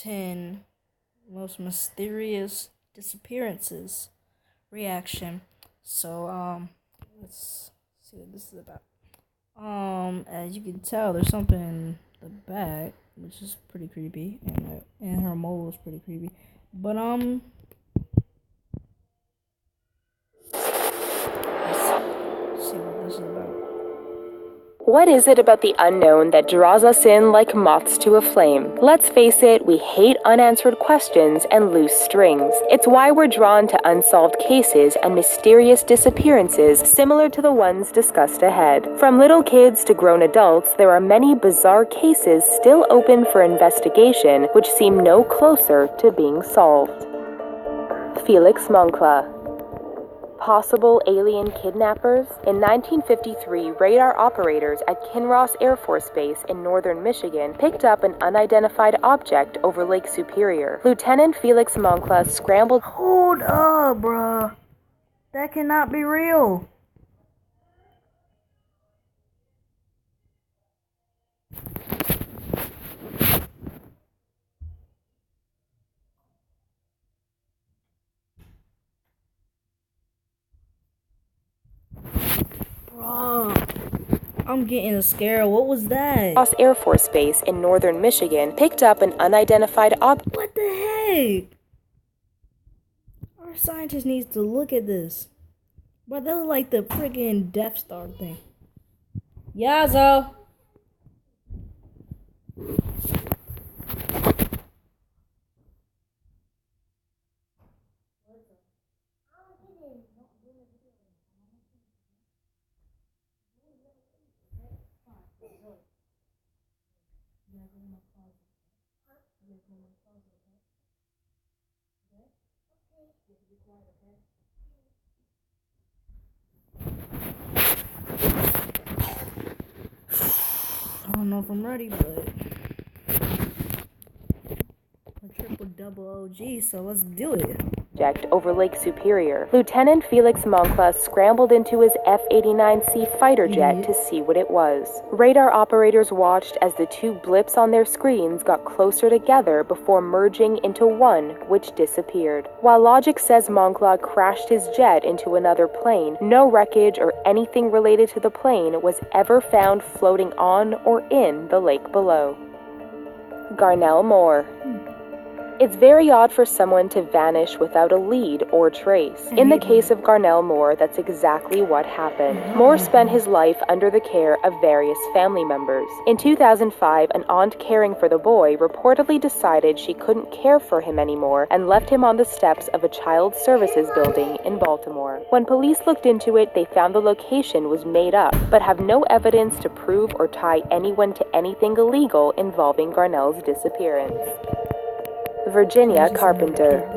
10 most mysterious disappearances reaction. So, let's see what this is about. As you can tell, there's something in the back, which is pretty creepy, and her mole is pretty creepy. But let's see what this is about. What is it about the unknown that draws us in like moths to a flame? Let's face it, we hate unanswered questions and loose strings. It's why we're drawn to unsolved cases and mysterious disappearances similar to the ones discussed ahead. From little kids to grown adults, there are many bizarre cases still open for investigation which seem no closer to being solved. Felix Moncla. Possible alien kidnappers? In 1953, radar operators at Kinross Air Force Base in northern Michigan picked up an unidentified object over Lake Superior. Lieutenant Felix Moncla scrambled. Hold up, bruh. That cannot be real. Bro, I'm getting scared. What was that? Kinross Air Force Base in northern Michigan picked up an unidentified object. What the heck? Our scientist needs to look at this. Bro, that looks like the freaking Death Star thing. Yazo! I don't know if I'm ready, but a triple double OG, so let's do it. Over Lake Superior. Lieutenant Felix Moncla scrambled into his F-89C fighter jet to see what it was. Radar operators watched as the two blips on their screens got closer together before merging into one, which disappeared. While logic says Moncla crashed his jet into another plane, no wreckage or anything related to the plane was ever found floating on or in the lake below. Garnell Moore. It's very odd for someone to vanish without a lead or trace. In the case of Garnell Moore, that's exactly what happened. Moore spent his life under the care of various family members. In 2005, an aunt caring for the boy reportedly decided she couldn't care for him anymore and left him on the steps of a child services building in Baltimore. When police looked into it, they found the location was made up, but have no evidence to prove or tie anyone to anything illegal involving Garnell's disappearance. Virginia Carpenter.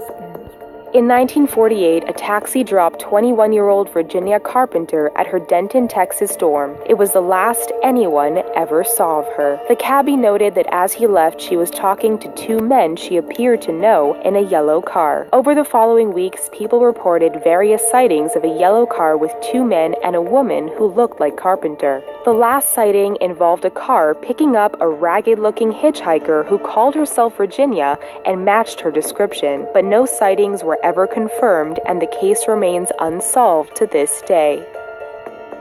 In 1948, a taxi dropped 21-year-old Virginia Carpenter at her Denton, Texas dorm. It was the last anyone ever saw of her. The cabbie noted that as he left, she was talking to two men she appeared to know in a yellow car. Over the following weeks, people reported various sightings of a yellow car with two men and a woman who looked like Carpenter. The last sighting involved a car picking up a ragged-looking hitchhiker who called herself Virginia and matched her description, but no sightings were ever confirmed, and the case remains unsolved to this day.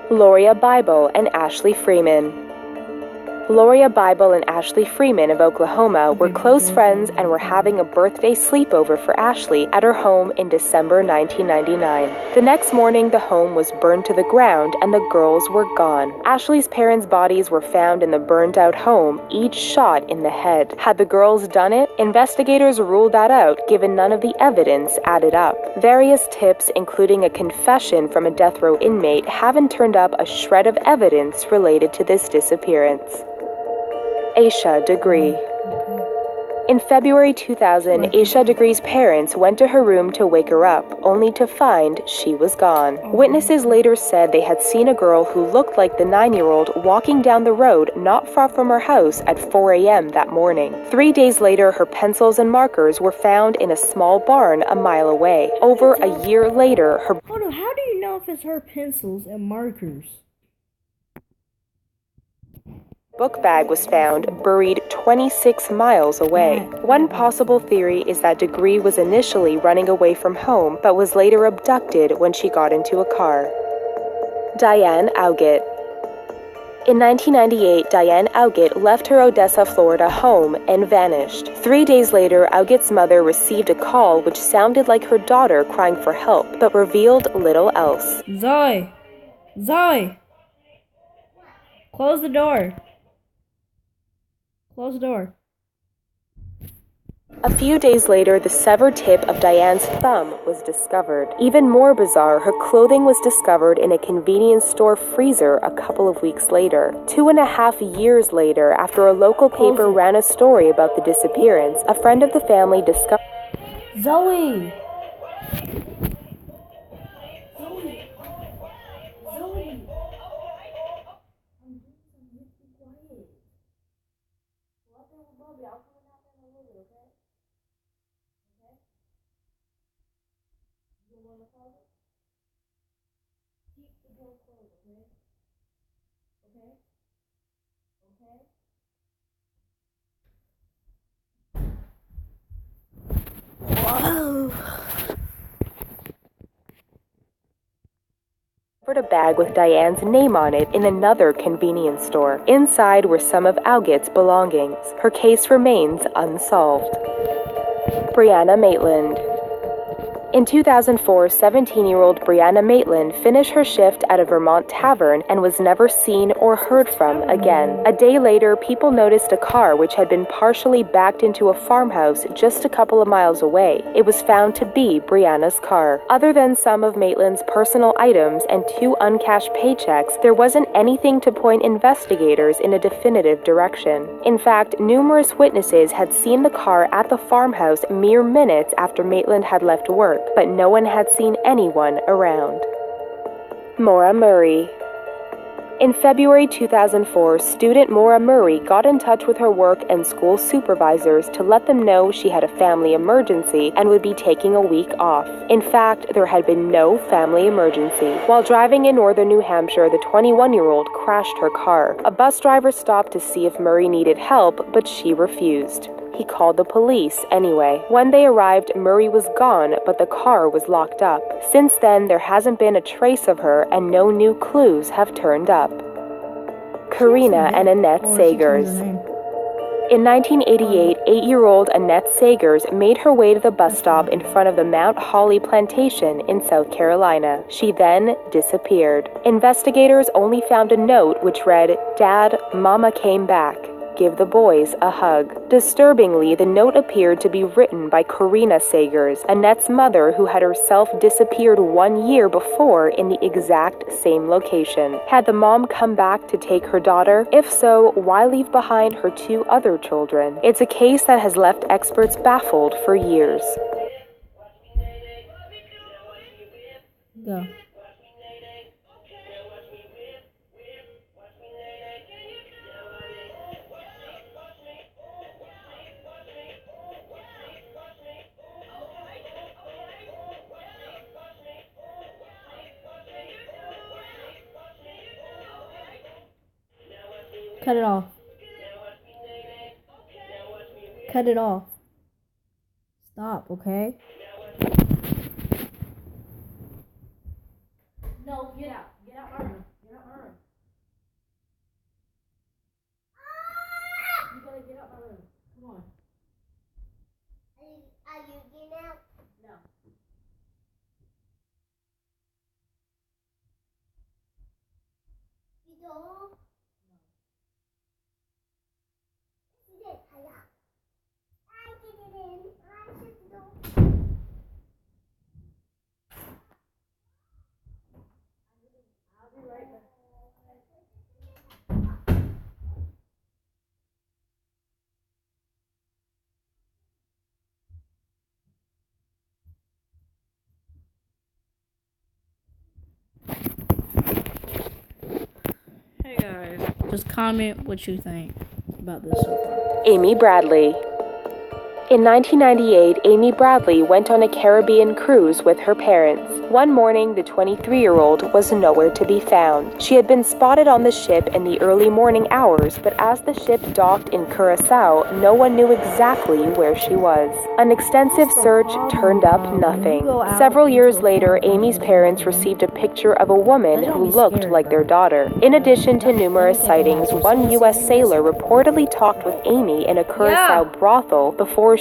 Loria Bible and Ashley Freeman. Loria Bible and Ashley Freeman of Oklahoma were close friends and were having a birthday sleepover for Ashley at her home in December 1999. The next morning, the home was burned to the ground and the girls were gone. Ashley's parents' bodies were found in the burned-out home, each shot in the head. Had the girls done it? Investigators ruled that out, given none of the evidence added up. Various tips, including a confession from a death row inmate, haven't turned up a shred of evidence related to this disappearance. Aisha Degree. In February 2000, Aisha Degree's parents went to her room to wake her up, only to find she was gone. Witnesses later said they had seen a girl who looked like the 9-year-old walking down the road not far from her house at 4 a.m. that morning. 3 days later, her pencils and markers were found in a small barn a mile away. Over a year later, her... Hold on, how do you know if it's her pencils and markers? Book bag was found buried 26 miles away. One possible theory is that Degree was initially running away from home, but was later abducted when she got into a car. Diane Auget. In 1998, Diane Auget left her Odessa, Florida home and vanished. 3 days later, Auget's mother received a call which sounded like her daughter crying for help, but revealed little else. Zoe! Close the door. Close the door. A few days later, the severed tip of Diane's thumb was discovered. Even more bizarre, her clothing was discovered in a convenience store freezer a couple of weeks later. 2.5 years later, after a local paper ran a story about the disappearance, a friend of the family discovered... Zoe! a bag with Diane's name on it in another convenience store. Inside were some of Auget's belongings. Her case remains unsolved. Brianna Maitland. In 2004, 17-year-old Brianna Maitland finished her shift at a Vermont tavern and was never seen or heard from again. A day later, people noticed a car which had been partially backed into a farmhouse just a couple of miles away. It was found to be Brianna's car. Other than some of Maitland's personal items and 2 uncashed paychecks, there wasn't anything to point investigators in a definitive direction. In fact, numerous witnesses had seen the car at the farmhouse mere minutes after Maitland had left work, but no one had seen anyone around. Maura Murray. In February 2004, student Maura Murray got in touch with her work and school supervisors to let them know she had a family emergency and would be taking a week off. In fact, there had been no family emergency. While driving in northern New Hampshire, the 21-year-old crashed her car. A bus driver stopped to see if Murray needed help, but she refused. He called the police anyway. When they arrived, Murray was gone, but the car was locked up. Since then, there hasn't been a trace of her, and no new clues have turned up. Karina and Annette Sagers. In 1988, 8-year-old Annette Sagers made her way to the bus stop in front of the Mount Holly plantation in South Carolina. She then disappeared. Investigators only found a note which read, "Dad, Mama came back. Give the boys a hug." Disturbingly, the note appeared to be written by Karina Sagers, Annette's mother, who had herself disappeared 1 year before in the exact same location. Had the mom come back to take her daughter? If so, why leave behind her 2 other children? It's a case that has left experts baffled for years. Go. Cut it off. Cut it off. Stop, okay? No, get out. Get out my room. Get out my room. You gotta get out my room. Come on. Are you getting out? No. You don't? Hey guys, just comment what you think about this so far. Amy Bradley. In 1998, Amy Bradley went on a Caribbean cruise with her parents. One morning, the 23-year-old was nowhere to be found. She had been spotted on the ship in the early morning hours, but as the ship docked in Curaçao, no one knew exactly where she was. An extensive search turned up nothing. Several years later, Amy's parents received a picture of a woman who looked like their daughter. In addition to numerous sightings, one U.S. sailor reportedly talked with Amy in a Curaçao brothel before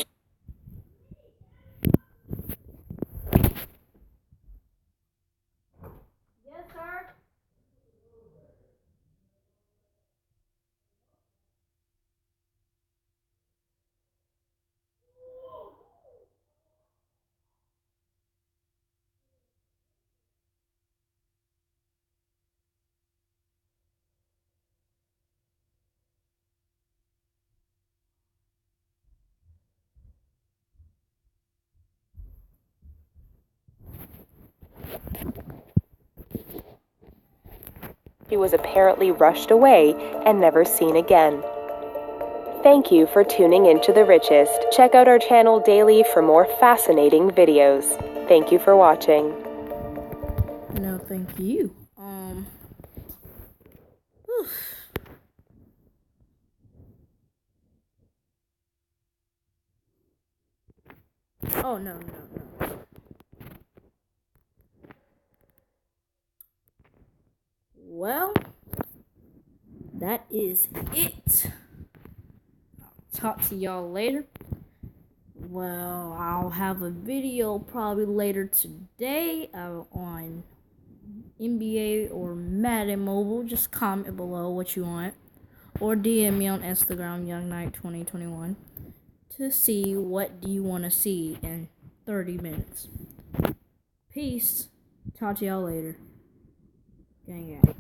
she was apparently rushed away and never seen again. Thank you for tuning into The Richest. Check out our channel daily for more fascinating videos. Thank you for watching. No, thank you. Whew. Oh, no. Well, that is it. I'll talk to y'all later. Well, I'll have a video probably later today on NBA or Madden Mobile. Just comment below what you want. Or DM me on Instagram, YoungKnight2021, to see what do you want to see in 30 minutes. Peace. Talk to y'all later. Gang gang.